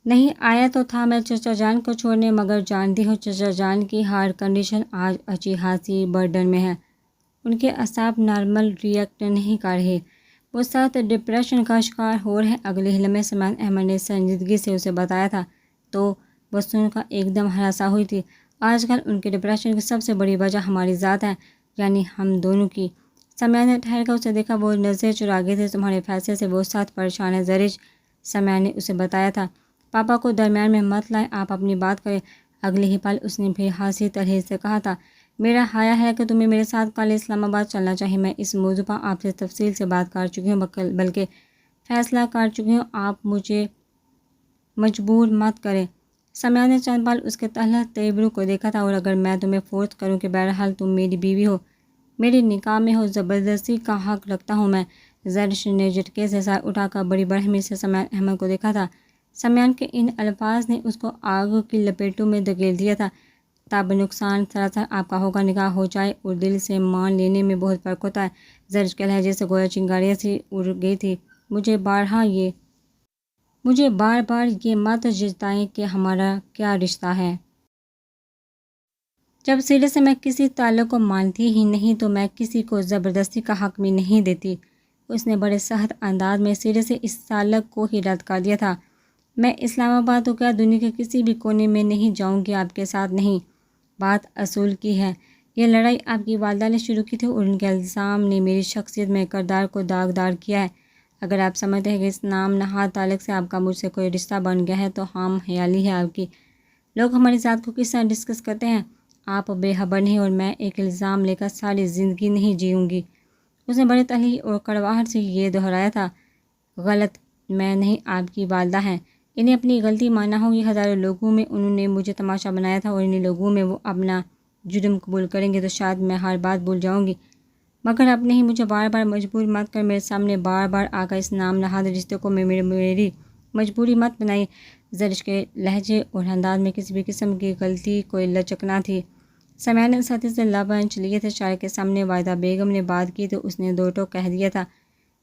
نہیں آیا تو تھا میں چچا جان کو چھوڑنے، مگر جانتی ہوں چچا جان کی ہارٹ کنڈیشن آج اچھی خاصی برڈن میں ہے۔ ان کے اعصاب نارمل ریئیکٹ نہیں کر رہے، وہ سخت ڈپریشن کا شکار ہو رہے۔ اگلے ہی لمحے سمیع احمد نے سنجیدگی سے اسے بتایا تھا تو وہ سن کر ایک دم ہراساں ہوئی تھی۔ آج کل ان کے ڈپریشن کی سب سے بڑی وجہ ہماری ذات ہے، یعنی ہم دونوں کی۔ سمیع نے ٹھہر کر اسے دیکھا، وہ نظریں چرا گئے تھے۔ تمہارے فیصلے سے وہ سخت پریشان ہے زرش، سمیع نے اسے بتایا تھا۔ پاپا کو درمیان میں مت لائیں، آپ اپنی بات کریں۔ اگلے ہی پل اس نے پھر ہنسی طرح سے کہا تھا، میرا خیال ہے کہ تمہیں میرے ساتھ کل اسلام آباد چلنا چاہیے۔ میں اس موضوع پر آپ سے تفصیل سے بات کر چکی ہوں، بلکہ فیصلہ کر چکی ہوں۔ آپ مجھے مجبور مت کریں۔ سمیع نے چند پل اس کے تلخ تیوروں کو دیکھا تھا، اور اگر میں تمہیں فورس کروں کہ بہرحال تم میری بیوی ہو، میری نکاح میں ہو، زبردستی کا حق رکھتا ہوں میں۔ زرش نے جھٹکے سے سر اٹھا کر بڑی برہمی سے سمیع احمد کو دیکھا تھا۔ سمیع کے ان الفاظ نے اس کو آگ کی لپیٹوں میں دھکیل دیا تھا۔ تب نقصان سراسر آپ کا ہوگا، نکاح ہو جائے اور دل سے مان لینے میں بہت فرق ہوتا ہے۔ زرش کے لہجے سے گویا چنگاریاں سی اڑ گئی تھی۔ مجھے بار بار یہ مت جتائیں کہ ہمارا کیا رشتہ ہے۔ جب سرے سے میں کسی تعلق کو مانتی ہی نہیں تو میں کسی کو زبردستی کا حق بھی نہیں دیتی۔ اس نے بڑے سخت انداز میں سرے سے اس تعلق کو ہی رد کر دیا تھا۔ میں اسلام آباد تو کیا دنیا کے کسی بھی کونے میں نہیں جاؤں گی آپ کے ساتھ، نہیں۔ بات اصول کی ہے۔ یہ لڑائی آپ کی والدہ نے شروع کی تھی اور ان کے الزام نے میری شخصیت میں کردار کو داغدار کیا ہے۔ اگر آپ سمجھتے ہیں کہ اس نام نہاد تعلق سے آپ کا مجھ سے کوئی رشتہ بن گیا ہے تو ہم خیالی ہے آپ کی۔ لوگ ہماری ذات کو کس طرح ڈسکس کرتے ہیں، آپ بے خبر نہیں، اور میں ایک الزام لے کر ساری زندگی نہیں جیوں گی۔ اس نے بڑے تلخ اور کڑواہٹ سے یہ دہرایا تھا، غلط میں نہیں، آپ کی والدہ ہیں۔ انہیں اپنی غلطی ماننا ہوگی۔ ہزاروں لوگوں میں انہوں نے مجھے تماشا بنایا تھا، اور انہیں لوگوں میں وہ اپنا جرم قبول کریں گے تو شاید میں ہر بات بھول جاؤں گی، مگر اب نہیں۔ مجھے بار بار مجبور مت کر، میرے سامنے بار بار آ کر اس نام نہاد رشتے کو میری مجبوری مت بنائیے۔ زرش کے لہجے اور انداز میں کسی بھی قسم کی غلطی کوئی لچک نہ تھی۔ سمیع نے سختی سے لب انچ لیے تھے۔ شاعر کے سامنے واحدہ بیگم نے بات کی تو اس نے دو ٹوک کہہ دیا تھا،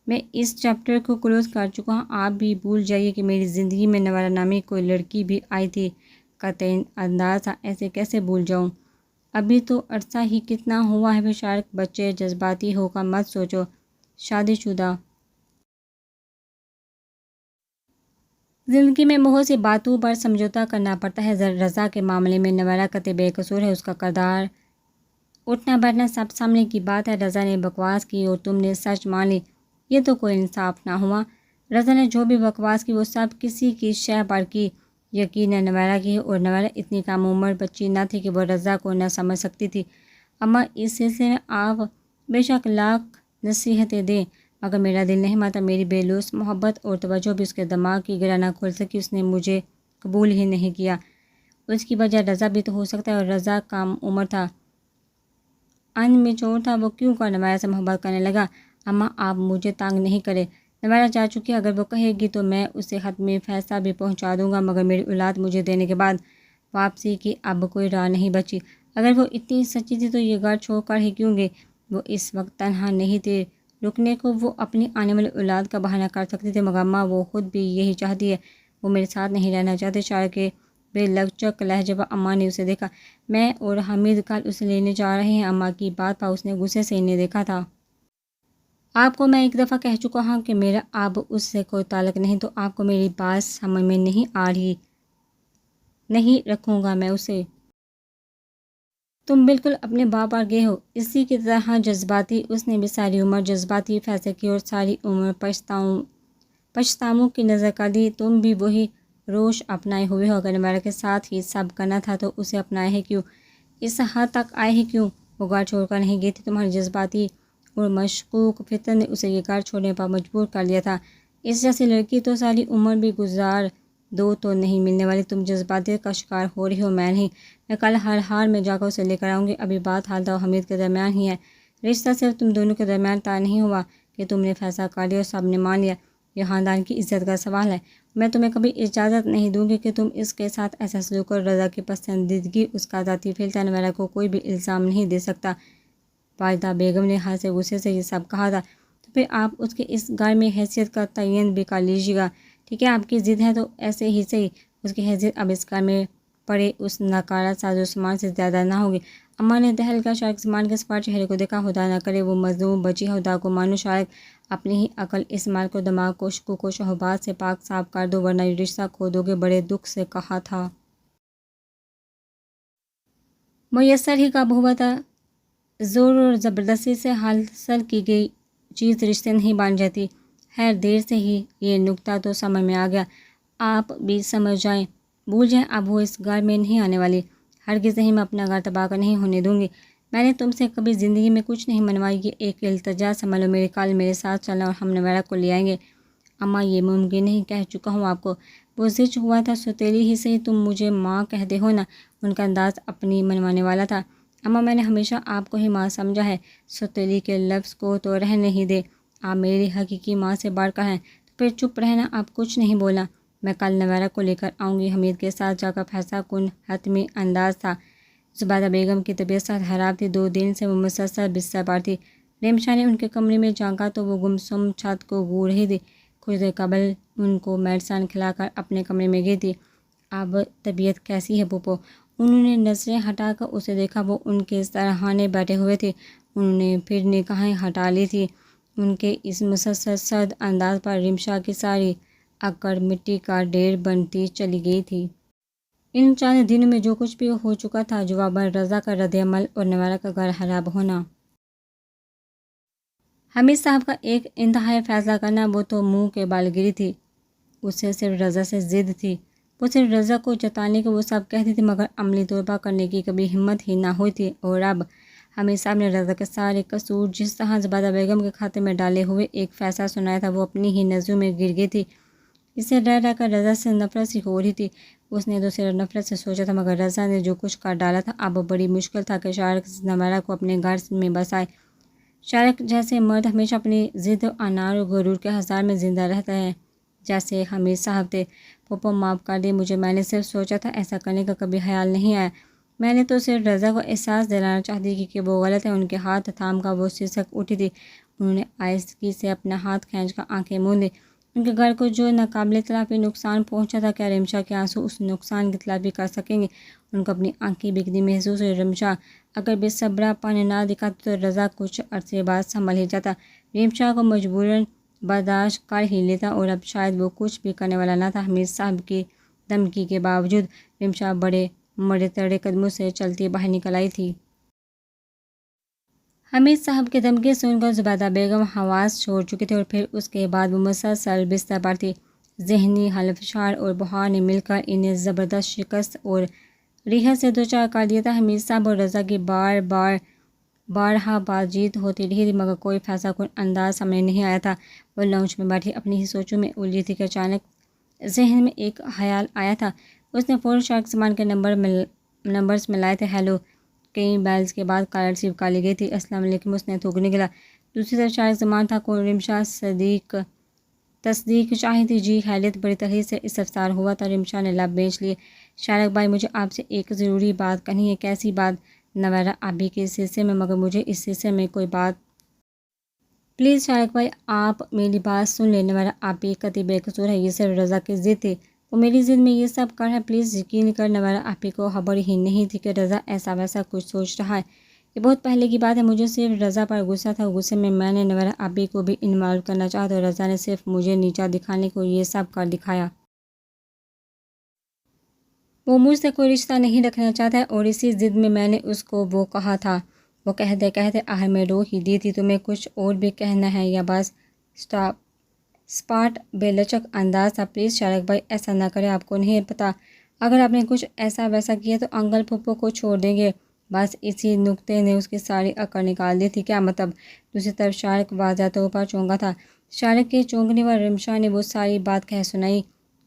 میں اس چیپٹر کو کلوز کر چکا ہوں۔ آپ بھی بھول جائیے کہ میری زندگی میں نوارا نامی کوئی لڑکی بھی آئی تھی۔ قطعی انداز تھا، ایسے کیسے بھول جاؤں، ابھی تو عرصہ ہی کتنا ہوا ہے۔ بشار بچے، جذباتی ہو کر مت سوچو، شادی شدہ زندگی میں بہت سی باتوں پر سمجھوتا کرنا پڑتا ہے۔ رضا کے معاملے میں نوارا قطعی بے قصور ہے، اس کا کردار اٹھنا بیٹھنا سب سامنے کی بات ہے۔ رضا نے بکواس کی اور تم نے سچ مان لی، یہ تو کوئی انصاف نہ ہوا۔ رضا نے جو بھی بکواس کی وہ سب کسی کی شہ پر کی، یقیناً نوارا کی، اور نوارا اتنی کم عمر بچی نہ تھی کہ وہ رضا کو نہ سمجھ سکتی تھی۔ اما اس سلسلے میں آپ بے شک لاکھ نصیحتیں دیں، مگر میرا دل نہیں مانتا۔ میری بے لوث محبت اور توجہ بھی اس کے دماغ کی گرہ نہ کھول سکی، اس نے مجھے قبول ہی نہیں کیا۔ اس کی وجہ رضا بھی تو ہو سکتا ہے، اور رضا کم عمر تھا، ان میچور تھا، وہ کیوں کر نوارا سے محبت کرنے لگا۔ اما آپ مجھے تنگ نہیں کرے، نوارا جا چکی، اگر وہ کہے گی تو میں اسے حتمی فیصلہ بھی پہنچا دوں گا، مگر میری اولاد مجھے دینے کے بعد واپسی کی اب کوئی راہ نہیں بچی۔ اگر وہ اتنی سچی تھی تو یہ گھر چھوڑ کر ہی کیوں گئی، وہ اس وقت تنہا نہیں تھی رکنے کو، وہ اپنی آنے والی اولاد کا بہانہ کر سکتی تھی، مگر اماں وہ خود بھی یہی چاہتی ہے، وہ میرے ساتھ نہیں رہنا چاہتے۔ شاعر کے بے لچک لہجے پر اماں نے اسے دیکھا۔ میں اور حمید کل اسے لینے جا رہے ہیں۔ اماں کی بات پر اس نے غصے سے انہیں دیکھا تھا۔ آپ کو میں ایک دفعہ کہہ چکا ہوں کہ میرا اب اس سے کوئی تعلق نہیں، تو آپ کو میری بات سمجھ میں نہیں آ رہی؟ نہیں رکھوں گا میں اسے۔ تم بالکل اپنے باپ پر گئے ہو، اسی کی طرح جذباتی۔ اس نے بھی ساری عمر جذباتی فیصلے کیے اور ساری عمر پچھتاووں کی نظر کر دی۔ تم بھی وہی روش اپنائے ہوئے ہو۔ اگر نوارا کے ساتھ ہی سب کرنا تھا تو اسے اپنایا ہے کیوں، اس حد تک آئے ہی کیوں؟ وہ گھر چھوڑ کر نہیں گئی تھی، تمہاری جذباتی اور مشکوک فطرت نے اسے یہ گھر چھوڑنے پر مجبور کر لیا تھا۔ اس جیسی لڑکی تو ساری عمر بھی گزار دو تو نہیں ملنے والی۔ تم جذباتیت کا شکار ہو رہی ہو، میں نہیں۔ میں کل ہر حال میں جا کر اسے لے کر آؤں گی۔ ابھی بات حالدہ اور حمید کے درمیان ہی ہے، رشتہ صرف تم دونوں کے درمیان طے نہیں ہوا کہ تم نے فیصلہ کر لیا اور سب نے مان لیا۔ یہ خاندان کی عزت کا سوال ہے، میں تمہیں کبھی اجازت نہیں دوں گی کہ تم اس کے ساتھ ایسا سلوک کرو۔ رضا کی پسندیدگی اس کا ذاتی فعل تھا، نوارا کو کوئی بھی الزام نہیں دے سکتا۔ واحدہ بیگم نے ہنسے غصے سے یہ سب کہا تھا، تو پھر آپ اس کے اس گھر میں حیثیت کا تعین بھی کر لیجیے گا۔ ٹھیک ہے، آپ کی ضد ہے تو ایسے ہی صحیح، اس کی حیثیت اب اس کار میں پڑے اس ناکارہ سازوسامان سے زیادہ نہ ہوگی۔ اماں نے دہل کا شارق زمان کے سپار چہرے کو دیکھا۔ خدا نہ کرے وہ مظلوم بچی ہے، خدا کو مانو شارق، اپنی ہی عقل استعمال کرو، دماغ کو شکوک و شبہات سے پاک صاف کر دو ورنہ یہ رشتہ کھو دو گے، بڑے دکھ سے کہا تھا۔ میسر ہی کب ہوا تھا، زور اور زبردستی سے حاصل کی گئی چیز رشتے نہیں بن جاتی۔ خیر دیر سے ہی یہ نکتہ تو سمجھ میں آ گیا، آپ بھی سمجھ جائیں، بھول جائیں، اب وہ اس گھر میں نہیں آنے والی، ہرگز نہیں، میں اپنا گھر تباہ نہیں ہونے دوں گی۔ میں نے تم سے کبھی زندگی میں کچھ نہیں منوائی، یہ ایک التجا سنبھالو، میرے کل میرے ساتھ چلنا اور ہم نویرہ کو لے آئیں گے۔ اماں یہ ممکن نہیں، کہہ چکا ہوں آپ کو، وہ زچ ہوا تھا، سوتیلی ہی صحیح، تم مجھے ماں کہتے ہو نا۔ ان کا انداز اپنی منوانے والا تھا۔ اماں میں نے ہمیشہ آپ کو ہی ماں سمجھا ہے، سوتیلی کے لفظ کو تو رہنے ہی دے، آپ میری حقیقی ماں سے بڑھ کر ہیں، تو پھر چپ رہنا، آپ کچھ نہیں بولا۔ میں کل نویرہ کو لے کر آؤں گی، حمید کے ساتھ جا کر فیصلہ کن حتمی انداز تھا۔ زبیدہ بیگم کی طبیعت سخت خراب تھی، 2 دن سے وہ مسلسل بستر پر تھی۔ ریمشا نے ان کے کمرے میں جھانکا تو وہ گمسم چھت کو گھور رہی تھی، کچھ دیر قبل ان کو میڈیسن کھلا کر اپنے کمرے میں گئی تھی۔ اب طبیعت کیسی ہے پھوپھو؟ انہوں نے نظریں ہٹا کر اسے دیکھا، وہ ان کے سرہانے بیٹھے ہوئے تھے، انہوں نے پھر نگاہیں ہٹا لی تھی۔ ان کے اس مسلسل سرد انداز پر ریمشا کی ساری اکڑ مٹی کا ڈھیر بنتی چلی گئی تھی۔ ان چند دنوں میں جو کچھ بھی ہو چکا تھا، جواباً رضا کا رد عمل اور نویرہ کا گھر خراب ہونا، حمید صاحب کا ایک انتہائی فیصلہ کرنا، وہ تو منہ کے بال گری تھی۔ اسے صرف رضا سے ضد تھی، وہ صرف رضا کو جتانے کو وہ سب کہتی تھی، مگر عملی طور پر کرنے کی کبھی ہمت ہی نہ ہوئی تھی۔ اور اب حمید صاحب نے رضا کے سارے قصور جس طرح زبیدہ بیگم کے کھاتے میں ڈالے ہوئے ایک فیصلہ سنایا تھا، وہ اپنی ہی نظروں میں گر گئی تھی۔ اسے رہ رہ کر رضا سے نفرت سی ہو رہی تھی۔ اس نے تو صرف نفرت سے سوچا تھا، مگر رضا نے جو کچھ کر ڈالا تھا، اب بڑی مشکل تھا کہ شارق نویرہ کو اپنے گھر میں بسائے۔ شارق جیسے مرد ہمیشہ اپنی ضد، انار اور غرور کے ہزار میں زندہ رہتا ہے، جیسے حمید صاحب تھے۔ پھوپھو معاف کر دیں مجھے، میں نے صرف سوچا تھا، ایسا کرنے کا کبھی خیال نہیں آیا۔ میں نے تو صرف رضا کو احساس دلانا چاہتی تھی کہ وہ غلط ہے۔ ان کے ہاتھ تھام کر وہ سسک اٹھی تھی، انہوں نے آہستگی سے اپنا ہاتھ کھینچ کر آنکھیں موندیں۔ ان کے گھر کو جو ناقابل تلافی نقصان پہنچا تھا، کیا ریمشا کے آنسو اس نقصان کی تلافی کر سکیں گے؟ ان کو اپنی آنکھیں بھیگتی محسوس ہوئی۔ ریمشا اگر بے صبرا پن نہ دکھاتی تو رضا کچھ عرصے بعد سنبھل ہی جاتا، ریمشا کو مجبوراً برداشت کر ہی لیتا، اور اب شاید وہ کچھ بھی کرنے والا نہ تھا۔ حمید صاحب کی دھمکی کے باوجود ریمشا بڑے مڑے تڑے قدموں سے چلتی باہر نکل آئی تھی۔ حمید صاحب کی دھمکی سن کر زبیدہ بیگم حواس چھوڑ چکی تھی، اور پھر اس کے بعد وہ مسلسل بستر پر تھی۔ ذہنی ہلفشار اور بخار نے مل کر انہیں زبردست شکست اور ریحت سے دوچار کر دیا تھا۔ حمید صاحب اور رضا کی بارہا بات چیت ہوتی رہی تھی، مگر کوئی فیصلہ کن انداز سامنے نہیں آیا تھا۔ وہ لاؤنج میں بیٹھی اپنی ہی سوچوں میں الجھی تھی کہ اچانک ذہن میں ایک خیال آیا تھا۔ اس نے فوراً شارق زمان کے نمبرز ملائے تھے۔ ہیلو، کئی بیلز کے بعد کال ریسیو کر لی گئی تھی۔ السلام علیکم، اس نے تھوک نکلا۔ دوسری طرف شارق زمان تھا۔ کون؟ ریمشا تصدیق چاہی تھی۔ جی، خیریت؟ بڑی تکلیف سے استفسار ہوا تھا۔ ریمشا نے لب بیچ لیے۔ شارق بھائی، مجھے آپ سے ایک ضروری بات کہنی ہے۔ کیسی بات؟ نویرہ آپی کے سلسلے میں، مگر مجھے اس سلسلے میں کوئی بات۔ پلیز شارق بھائی، آپ میری بات سن لیں، نویرہ آپی قطعی بے قصور ہے، یہ صرف رضا کی ضد تھی، وہ میری ضد میں یہ سب کر ہے۔ پلیز یقین کر، نویرہ آپی کو خبر ہی نہیں تھی کہ رضا ایسا ویسا کچھ سوچ رہا ہے، یہ بہت پہلے کی بات ہے۔ مجھے صرف رضا پر غصہ تھا، غصے میں نے نویرہ آپی کو بھی انوالو کرنا چاہا تو رضا نے صرف مجھے نیچا دکھانے کو یہ سب کر دکھایا۔ وہ مجھ سے کوئی رشتہ نہیں رکھنا چاہتا ہے، اور اسی ضد میں نے اس کو وہ کہا تھا۔ وہ کہتے کہتے آخر میں رو ہی دی تھی۔ تمہیں کچھ اور بھی کہنا ہے یا بس؟ سپاٹ بے لچک انداز تھا۔ پلیز شارق بھائی، ایسا نہ کریں، آپ کو نہیں پتہ، اگر آپ نے کچھ ایسا ویسا کیا تو انکل پھوپھو کو چھوڑ دیں گے۔ بس اسی نکتے نے اس کی ساری اکڑ نکال دی تھی۔ کیا مطلب؟ دوسری طرف شارق واضح طور پر چونکا تھا۔ شارق کے چونکنے پر ریمشا نے وہ ساری بات کہہ سنائی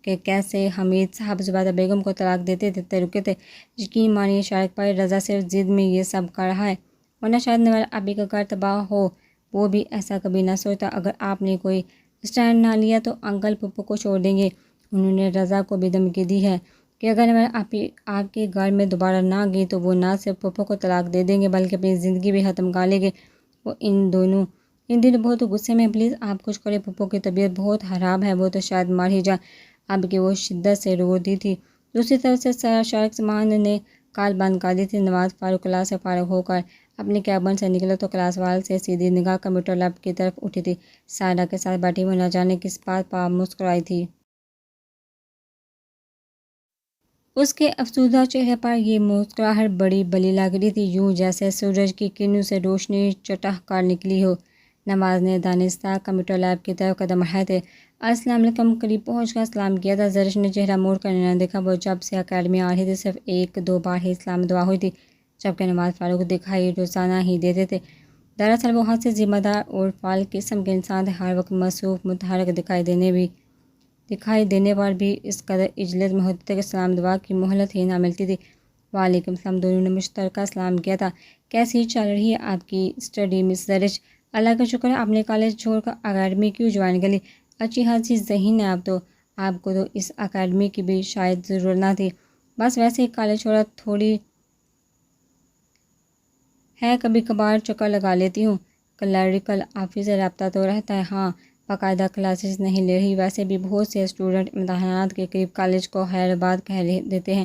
کہ کیسے حمید صاحب زبیدہ بیگم کو طلاق دیتے رکے تھے۔ یقین مانیے شارق بھائی، رضا صرف ضد میں یہ سب کر رہا ہے، ورنہ شاید نویرہ آپی کا گھر تباہ ہو، وہ بھی ایسا کبھی نہ سوچتا۔ اگر آپ نے کوئی اسٹینڈ نہ لیا تو انکل پھوپھو کو چھوڑ دیں گے۔ انہوں نے رضا کو بھی دھمکی دی ہے کہ اگر نویرہ آپی آپ کے گھر میں دوبارہ نہ گئی تو وہ نہ صرف پھوپھو کو طلاق دے دیں گے بلکہ اپنی زندگی بھی ختم کر لیں گے۔ وہ ان دنوں بہت غصے میں۔ پلیز آپ کچھ کریں، پھوپھو کی طبیعت بہت خراب ہے، وہ تو شاید مر ہی جائے۔ اب کہ وہ شدت سے رو دی تھی۔ دوسری طرف سے شارق سمان نے کال بند کر دی تھی۔ نواز فاروق کلاس سے فارغ ہو کر اپنے کیبن سے نکلا تو کلاس وال سے سیدھی نگاہ کمپیوٹر لیب کی طرف اٹھی تھی۔ سائرہ کے ساتھ بیٹھی وہ نہ جانے کس بات پر مسکرائی تھی۔ اس کے افسردہ چہرے پر یہ مسکراہٹ بڑی بلی لگ رہی تھی، یوں جیسے سورج کی کرنوں سے روشنی چٹخ کر نکلی ہو۔ نواز نے دانستہ کمپیوٹر لیب کی طرف قدم بڑھائے تھے۔ السلام علیکم قریب پہنچ کر سلام کیا تھا۔ زرش نے چہرہ موڑ کر نہ دیکھا۔ وہ جب سے اکیڈمی آ رہی تھی صرف ایک دو بار ہی اسلام دعا ہوئی تھی، جبکہ نواز فاروق دکھائی روزانہ ہی دیتے تھے۔ دراصل وہ حد سے ذمہ دار اور فعال قسم کے انسان تھے، ہر وقت مصروف متحرک دکھائی دینے پر بھی اس قدر عجلت میں ہوتے تھے کہ سلام دعا کی مہلت ہی نہ ملتی تھی۔ وعلیکم السلام، دونوں نے مشترکہ سلام کیا تھا۔ کیسی چل رہی ہے آپ کی اسٹڈی مس زرش؟ اللہ کا شکر ہے۔ آپ نے کالج چھوڑ کر اکیڈمی کیوں جوائن کر لی؟ اچھی خاصی ذہین ہے آپ کو تو اس اکیڈمی کی بھی شاید ضرورت نہ تھی۔ بس ویسے ہی کالج چھوڑا تھوڑی ہے، کبھی کبھار چکر لگا لیتی ہوں۔ کلریکل آفس سے رابطہ تو رہتا ہے؟ ہاں، باقاعدہ کلاسز نہیں لے رہی۔ ویسے بھی بہت سے اسٹوڈنٹ امتحانات کے قریب کالج کو خیر آباد کہہ دیتے ہیں۔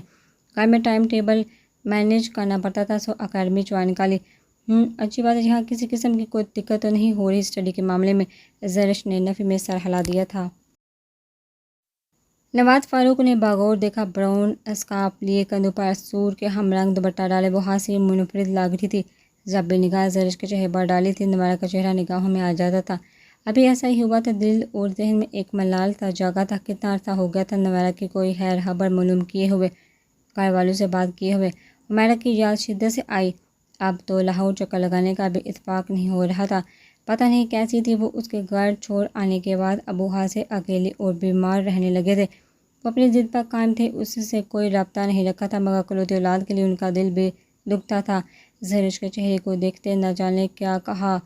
گھر میں ٹائم ٹیبل مینیج کرنا پڑتا تھا، سو اکیڈمی جوائن کر لی۔ اچھی بات ہے۔ یہاں کسی قسم کی کوئی دقت تو نہیں ہو رہی اسٹڈی کے معاملے میں؟ زرش نے نفی میں سر ہلا دیا تھا۔ نواز فاروق نے باغور دیکھا۔ براؤن اسکارف لیے، کندھوں پر سور کے ہم رنگ دوپٹہ ڈالے، وہ حسین منفرد لگ رہی تھی۔ جب بھی نگاہ زرش کے چہرے پر ڈالی تھی، نوارہ کا چہرہ نگاہوں میں آ جاتا تھا۔ ابھی ایسا ہی ہوا تھا، دل اور ذہن میں ایک ملال سا جاگا تھا۔ کتنا عرصہ ہو گیا تھا نوارہ کی کوئی خیر خبر معلوم کیے ہوئے، گھر والوں سے بات کیے ہوئے۔ حمیرہ کی یاد شدت سے آئی۔ اب تو لاہور چکر لگانے کا بھی اتفاق نہیں ہو رہا تھا۔ پتہ نہیں کیسی تھی وہ۔ اس کے گھر چھوڑ آنے کے بعد ابوہا سے اکیلے اور بیمار رہنے لگے تھے۔ وہ اپنی ضد پر قائم تھے، اس سے کوئی رابطہ نہیں رکھا تھا، مگر اکلوتی اولاد کے لیے ان کا دل بھی دکھتا تھا۔ زرش کے چہرے کو دیکھتے نہ جانے کیا کہا،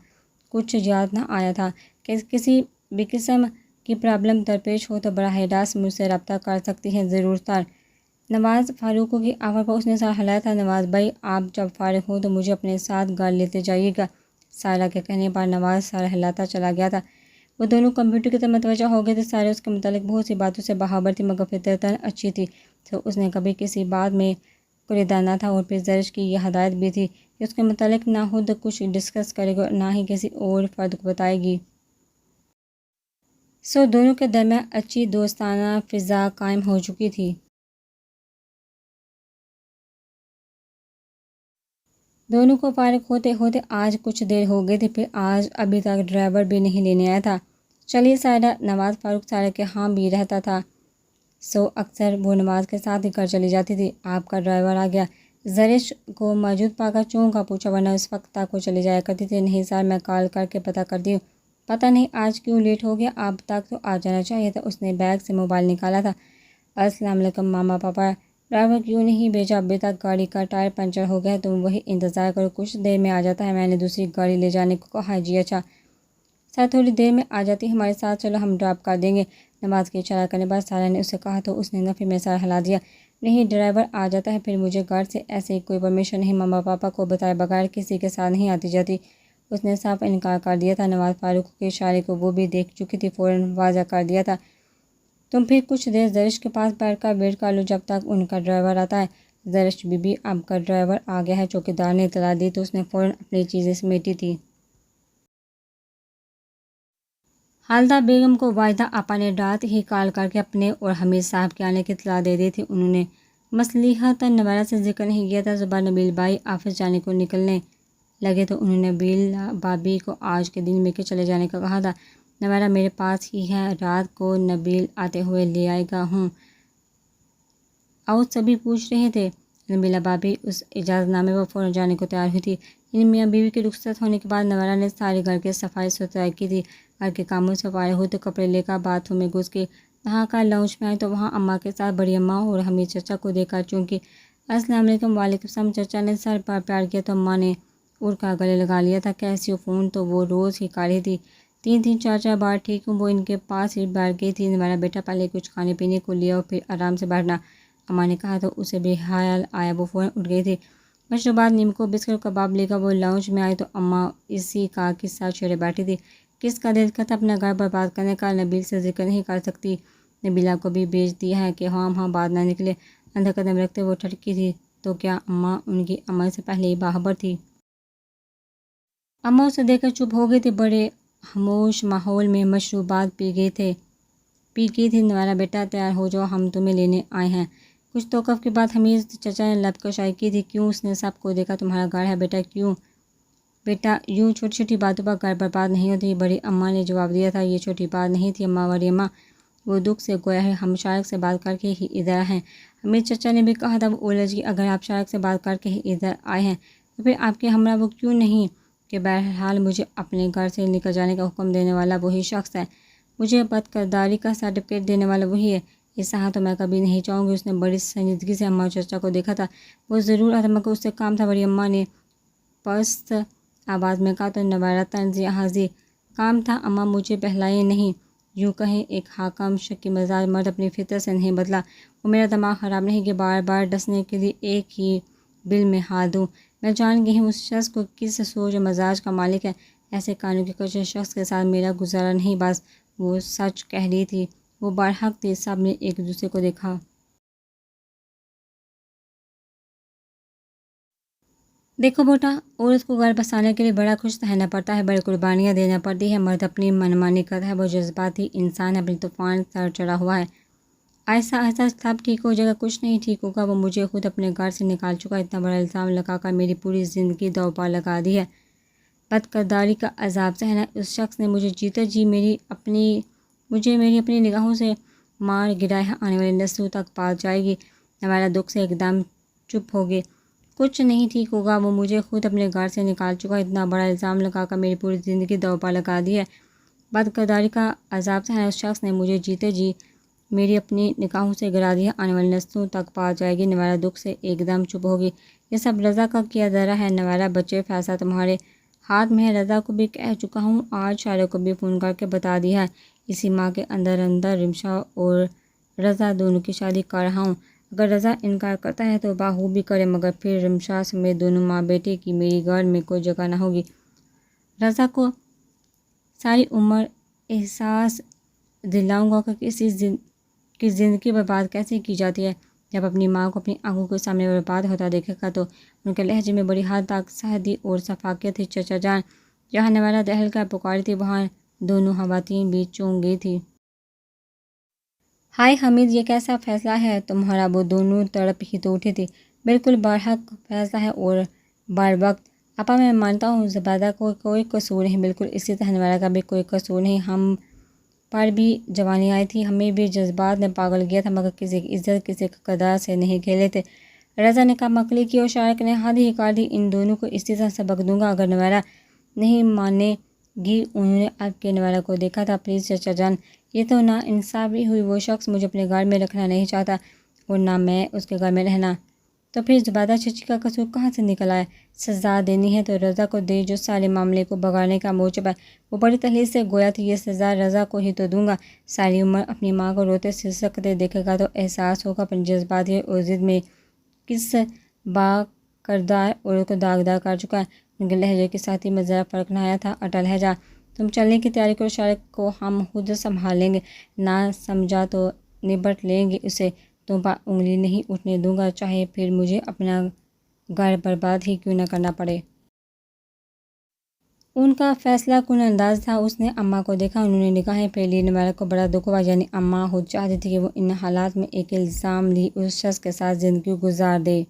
کچھ یاد نہ آیا تھا کہ کسی بھی قسم کی پرابلم درپیش ہو تو براہ راست مجھ سے رابطہ کر سکتی ہیں، ضرور سر۔ نواز فاروق کی آفر پر اس نے سر ہلایا تھا۔ نواز بھائی، آپ جب فارغ ہوں تو مجھے اپنے ساتھ گھر لیتے جائیے گا۔ سائرہ کے کہنے پر نواز سر ہلاتا چلا گیا تھا۔ وہ دونوں کمپیوٹر کی طرف متوجہ ہو گئے تھے۔ سائرہ اس کے متعلق بہت سی باتوں سے باخبر تھی، مگر فطرتاً اچھی تھی، تو اس نے کبھی کسی بات میں کلیدہ نہ تھا۔ اور پھر زرش کی یہ ہدایت بھی تھی کہ اس کے متعلق نہ خود کچھ ڈسکس کرے گا، نہ ہی کسی اور فرد کو بتائے گی۔ سو دونوں کے درمیان اچھی دوستانہ فضا قائم ہو چکی تھی۔ دونوں کو فارغ ہوتے ہوتے آج کچھ دیر ہو گئی تھی، پھر آج ابھی تک ڈرائیور بھی نہیں لینے آیا تھا۔ چلیے سائرہ، نواز فاروق سائرہ کے ہاں بھی رہتا تھا، سو اکثر وہ نواز کے ساتھ ہی گھر چلی جاتی تھی۔ آپ کا ڈرائیور آ گیا؟ زرش کو موجود پا کر چونکا پوچھا، ورنہ اس وقت تک وہ چلی جایا کرتی تھی۔ نہیں سر، میں کال کر کے پتہ کرتی ہوں۔ پتہ نہیں آج کیوں لیٹ ہو گیا، اب تک تو آ جانا چاہیے تھا۔ اس نے بیگ سے موبائل نکالا تھا۔ السلام علیکم ماما پاپا، ڈرائیور کیوں نہیں بھیجا؟ ابھی تک گاڑی کا ٹائر پنچر ہو گیا ہے، تم وہی انتظار کرو، کچھ دیر میں آ جاتا ہے۔ میں نے دوسری گاڑی لے جانے کو کہا ہے۔ جی اچھا سر، تھوڑی دیر میں آ جاتی ہے ہمارے ساتھ، چلو ہم ڈراپ کر دیں گے۔ نواز کے اشارہ کرنے پر سائرہ نے اسے کہا تو اس نے نفی میں سر ہلا دیا۔ نہیں، ڈرائیور آ جاتا ہے، پھر مجھے گھر سے ایسے ہی کوئی پرمیشن نہیں، ماما پاپا کو بتائے بغیر کسی کے ساتھ نہیں آتی جاتی۔ اس نے صاف انکار کر دیا تھا۔ نواز فاروق کے اشارے کو وہ بھی دیکھ چکی تھی، فوراً واضح کر دیا تھا۔ تم پھر کچھ دیر زرش کے پاس بیٹھ کر ویٹ کر لو جب تک ان کا ڈرائیور آتا ہے۔ زرش بی بی، اب کا ڈرائیور آ گیا ہے، چوکیدار نے اطلاع دی تو اس نے فوراً اپنی چیزیں سمیٹی تھی۔ خالدہ بیگم کو واحدہ آپا نے رات ہی کال کر کے اپنے اور حمید صاحب کے آنے کی اطلاع دے دی تھی۔ انہوں نے مصلحتاً نوارہ سے ذکر نہیں کیا تھا۔ صبح نبیل بھائی آفس جانے کو نکلنے لگے تو انہوں نے نبیل بھابی کو آج کے دن میں کے چلے جانے کا کہا تھا۔ نوارہ میرے پاس ہی ہے، رات کو نبیل آتے ہوئے لے آئے گا ہوں۔ اور سبھی پوچھ رہے تھے۔ نبیلہ بھابی اس اجازت نامے پر فوراً جانے کو تیار ہوئی تھی۔ ان میاں بیوی کے رخصت ہونے کے بعد نوارہ نے سارے گھر کے صفائی ستھرائی کی تھی۔ گھر کے کاموں سے فارغ ہوئی تو کپڑے لے کر باتھ روم میں گھس گئی۔ نہا کر لاؤنج میں آئی تو وہاں اماں کے ساتھ بڑی اماں اور حمید چچا کو دیکھ کر چونکی۔ السلام علیکم۔ وعلیکم السلام۔ چچا نے سر پر پیار کیا تو اماں نے اڑ کر گلے لگا لیا تھا۔ کیسی ہو؟ فون تو وہ روز ہی کر رہی تھی، 3 بار ٹھیک ہوں۔ وہ ان کے پاس ہی بیٹھ گئی تھی۔ نوارہ بیٹا، پہلے کچھ کھانے پینے کو لیا اور پھر آرام سے بیٹھنا، اماں نے کہا تو اسے بھی خیال آیا، وہ فوراً اٹھ گئی تھی۔ مشروبات، نیمکو، بسکٹ، کباب لے کر وہ لاؤنج میں آئی تو اماں اسی کا قصہ چھیڑے بیٹھی تھی۔ کس کا دل کرتا اپنا گھر برباد کرنے کا، نبیل سے ذکر نہیں کر سکتی، نبیلہ کو بھی بھیج دیا ہے کہ ہاں بات نہ نکلے۔ اندھا قدم رکھتے وہ ٹھٹکی تھی تو کیا اماں ان کی عمل سے پہلے ہی باخبر تھی؟ اماں اسے دیکھ کر چپ ہو گئی تھی۔ بڑے خاموش ماحول میں مشروبات پی گئی تھی۔ نوارا بیٹا تیار ہو جاؤ، ہم تمہیں لینے آئے ہیں۔ کچھ توقف کے بعد حمید چچا نے لب کشائی کی تھی۔ کیوں؟ اس نے سب کو دیکھا۔ تمہارا گھر ہے بیٹا، کیوں؟ بیٹا یوں چھوٹی چھوٹی باتوں پر گھر برباد نہیں ہوتی۔ بڑی اماں نے جواب دیا تھا۔ یہ چھوٹی بات نہیں تھی اماں، بڑی اماں وہ دکھ سے گویا ہے ہم شارق سے بات کر کے ہی ادھر ہیں۔ حمید چچا نے بھی کہا تھا۔ وہ الجھ گئی۔ اگر آپ شارق سے بات کر کے ہی ادھر آئے ہیں تو پھر آپ کے ہمراہ وہ کیوں نہیں؟ کہ بہرحال مجھے اپنے گھر سے نکل جانے کا حکم دینے والا وہی شخص ہے، مجھے بد کرداری کا سرٹیفکیٹ دینے والا وہی ہے۔ یہ سہا تو میں کبھی نہیں چاہوں گی۔ اس نے بڑی سنجیدگی سے اماں چچا کو دیکھا تھا۔ وہ ضرور آتا مگر اس سے کام تھا۔ بڑی اماں نے پست آواز میں کہا تو نوارا طنز حاضر کام تھا اماں، مجھے بہلائے نہیں۔ یوں کہیں ایک حاکم شکی مزاج مرد اپنی فطرت سے نہیں بدلا۔ وہ میرا دماغ خراب نہیں کہ بار بار ڈسنے کے لیے ایک ہی بل میں ہاتھ دوں۔ میں جان گئی ہوں اس شخص کو کس سوچ و مزاج کا مالک ہے۔ ایسے قانون کے کچے شخص کے ساتھ میرا گزارا نہیں۔ بس وہ سچ کہہ رہی تھی، وہ برحق تھی۔ سب نے ایک دوسرے کو دیکھا۔ دیکھو بیٹا، عورت کو گھر بسانے کے لیے بڑا کچھ سہنا پڑتا ہے، بڑی قربانیاں دینا پڑتی ہے۔ مرد اپنی منمانی کرتا ہے، وہ جذباتی انسان ہے، اپنی طوفان سر چڑھا ہوا ہے۔ آہستہ آہستہ سب ٹھیک ہو جائے گا۔ کچھ نہیں ٹھیک ہوگا۔ وہ مجھے خود اپنے گھر سے نکال چکا، اتنا بڑا الزام لگا کر میری پوری زندگی داؤ پر لگا دی ہے۔ بد کرداری کا عذاب سہنا۔ اس شخص نے مجھے جیتے جی میری اپنی نگاہوں سے مار گرایا ہے، آنے والی نسلوں تک بات جائے گی۔ نوارا دکھ سے ایک دم چپ ہو گئی۔ کچھ نہیں ٹھیک ہوگا۔ وہ مجھے خود اپنے گھر سے نکال چکا، اتنا بڑا الزام لگا کر میری پوری زندگی داؤ پر لگا دی ہے۔ بد کرداری کا عذاب سہنا۔ اس شخص نے مجھے جیتے جی میری اپنی نگاہوں سے گرا دیا، آنے والی نسلوں تک بات جائے گی۔ نوارا دکھ سے ایک دم چپ ہو گئی۔ یہ سب رضا کا کیا دھرا ہے نوارا، بچے فیصلہ تمہارے ہاتھ میں ہے۔ رضا کو بھی کہہ چکا ہوں، آج شارق کو بھی فون کر کے بتا دیا ہے۔ اسی ماہ کے اندر رمشا اور رضا دونوں کی شادی کر رہا ہوں۔ اگر رضا انکار کرتا ہے تو بخوبی کرے، مگر پھر رمشا سمیت دونوں ماں بیٹے کی میری گھر میں کوئی جگہ نہ ہوگی۔ رضا کو ساری عمر احساس دلاؤں گا کہ کسی کی زندگی برباد کیسے کی جاتی ہے۔ جب اپنی ماں کو اپنی آنکھوں کے سامنے برباد ہوتا دیکھے گا تو ان کے لہجے میں بڑی حد تک سادگی اور شفقت تھی۔ چچا جان، جہاں نوارا دہل کر پکاری تھی وہاں دونوں خواتین بھی چونک گئی تھی۔ ہائے حمید، یہ کیسا فیصلہ ہے تمہارا؟ وہ دونوں تڑپ ہی تو اٹھی تھی۔ بالکل برحق فیصلہ ہے اور بروقت۔ اپا میں مانتا ہوں زبیدہ کو کوئی قصور نہیں، بالکل اسی طرح نوارا کا بھی کوئی قصور نہیں۔ ہم پر بھی جوانی آئی تھی، ہمیں بھی جذبات نے پاگل کیا تھا، مگر کسی کی عزت کسی کے قدر سے نہیں کھیلے تھے۔ رضا نے کم عقلی کی اور شارق نے حد ہی کر دی۔ ان دونوں کو اسی طرح سبق دوں گا اگر نوارا نہیں مانے گی۔ انہوں نے اب کے نوارا کو دیکھا تھا۔ پلیز چچا جان، یہ تو نا انصافی ہوئی۔ وہ شخص مجھے اپنے گھر میں رکھنا نہیں چاہتا اور نہ میں اس کے گھر میں رہنا۔ تو پھر زبیدہ چچی کا قصور کہاں سے نکل آیا؟ سزا دینی ہے تو رضا کو دے جو سارے معاملے کو بگاڑنے کا موجب ہے۔ وہ بڑی تکلیف سے گویا تھی۔ یہ سزا رضا کو ہی تو دوں گا۔ ساری عمر اپنی ماں کو روتے سسکتے دیکھے گا تو احساس ہوگا اپنی جذباتی اور ضد میں کس با کردار عورت کو داغدار کر چکا ہے۔ ان کے لہجے کی سختی میں ذرا فرق نہ آیا تھا۔ اٹل لہجہ، تم چلنے کی تیاری کرو، شارق کو ہم خود سنبھال لیں گے، نہ سمجھا تو نبٹ لیں گے اسے۔ تم پر انگلی نہیں اٹھنے دوں گا، چاہے پھر مجھے اپنا گھر برباد ہی کیوں نہ کرنا پڑے۔ ان کا فیصلہ کن انداز تھا۔ اس نے اماں کو دیکھا، انہوں نے نگاہیں پھیر لی۔ نوارا کو بڑا دکھ ہوا، یعنی اماں خود چاہتی تھی کہ وہ ان حالات میں ایک الزام لی اس شخص کے ساتھ زندگی گزار دے۔